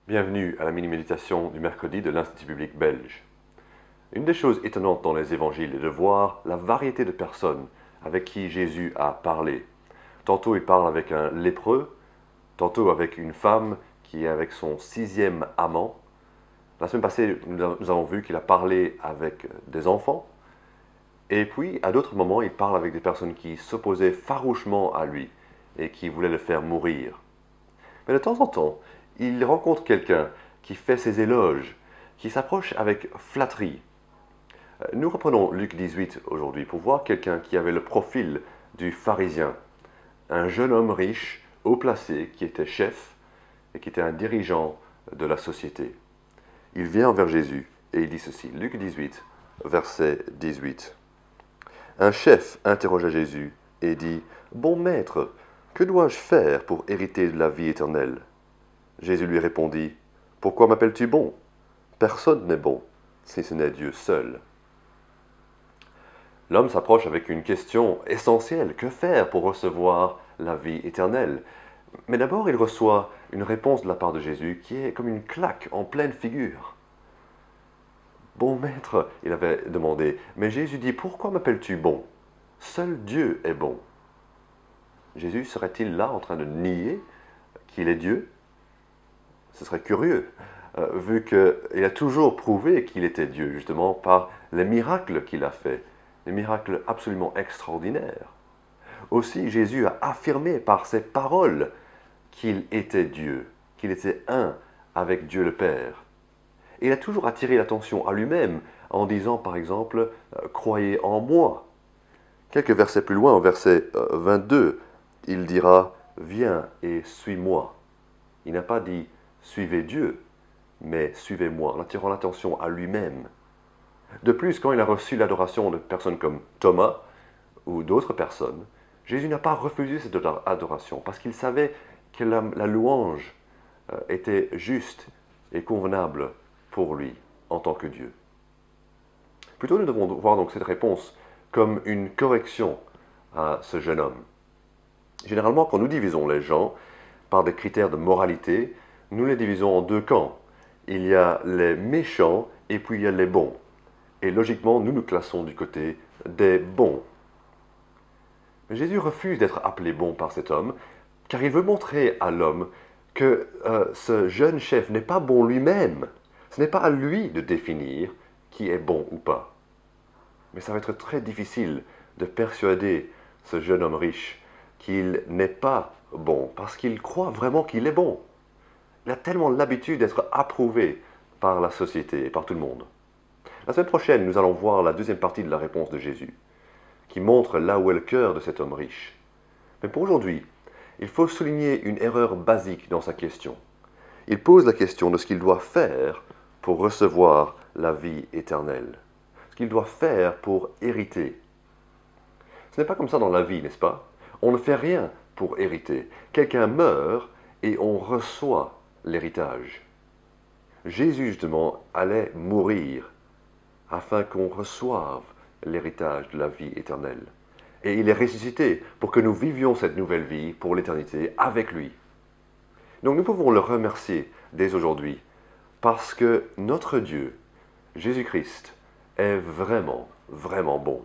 Bienvenue à la mini-méditation du mercredi de l'Institut biblique belge. Une des choses étonnantes dans les évangiles est de voir la variété de personnes avec qui Jésus a parlé. Tantôt il parle avec un lépreux, tantôt avec une femme qui est avec son 6e amant. La semaine passée, nous avons vu qu'il a parlé avec des enfants. Et puis, à d'autres moments, il parle avec des personnes qui s'opposaient farouchement à lui et qui voulaient le faire mourir. Mais de temps en temps, il rencontre quelqu'un qui fait ses éloges, qui s'approche avec flatterie. Nous reprenons Luc 18 aujourd'hui pour voir quelqu'un qui avait le profil du pharisien, un jeune homme riche, haut placé, qui était chef et qui était un dirigeant de la société. Il vient vers Jésus et il dit ceci, Luc 18, verset 18. Un chef interrogea Jésus et dit, « Bon maître, que dois-je faire pour hériter de la vie éternelle ?» Jésus lui répondit, « Pourquoi m'appelles-tu bon? Personne n'est bon, si ce n'est Dieu seul. » L'homme s'approche avec une question essentielle, que faire pour recevoir la vie éternelle? Mais d'abord, il reçoit une réponse de la part de Jésus qui est comme une claque en pleine figure. « Bon maître, il avait demandé, mais Jésus dit, « Pourquoi m'appelles-tu bon? Seul Dieu est bon. » Jésus serait-il là en train de nier qu'il est Dieu? Ce serait curieux, vu qu'il a toujours prouvé qu'il était Dieu, justement par les miracles qu'il a faits, des miracles absolument extraordinaires. Aussi, Jésus a affirmé par ses paroles qu'il était Dieu, qu'il était un avec Dieu le Père. Et il a toujours attiré l'attention à lui-même en disant, par exemple, « Croyez en moi ». Quelques versets plus loin, au verset 22, il dira « Viens et suis-moi ». Il n'a pas dit « Suivez Dieu », mais « Suivez-moi », en attirant l'attention à lui-même. De plus, quand il a reçu l'adoration de personnes comme Thomas ou d'autres personnes, Jésus n'a pas refusé cette adoration parce qu'il savait que la louange était juste et convenable pour lui en tant que Dieu. Plutôt, nous devons voir donc cette réponse comme une correction à ce jeune homme. Généralement, quand nous divisons les gens par des critères de moralité, nous les divisons en deux camps. Il y a les méchants et puis il y a les bons. Et logiquement, nous nous classons du côté des bons. Mais Jésus refuse d'être appelé bon par cet homme, car il veut montrer à l'homme que ce jeune chef n'est pas bon lui-même. Ce n'est pas à lui de définir qui est bon ou pas. Mais ça va être très difficile de persuader ce jeune homme riche qu'il n'est pas bon, parce qu'il croit vraiment qu'il est bon. Il a tellement l'habitude d'être approuvé par la société et par tout le monde. La semaine prochaine, nous allons voir la deuxième partie de la réponse de Jésus, qui montre là où est le cœur de cet homme riche. Mais pour aujourd'hui, il faut souligner une erreur basique dans sa question. Il pose la question de ce qu'il doit faire pour recevoir la vie éternelle, ce qu'il doit faire pour hériter. Ce n'est pas comme ça dans la vie, n'est-ce pas? On ne fait rien pour hériter. Quelqu'un meurt et on reçoit l'héritage. Jésus, justement, allait mourir afin qu'on reçoive l'héritage de la vie éternelle. Et il est ressuscité pour que nous vivions cette nouvelle vie pour l'éternité avec lui. Donc nous pouvons le remercier dès aujourd'hui parce que notre Dieu, Jésus-Christ, est vraiment, vraiment bon.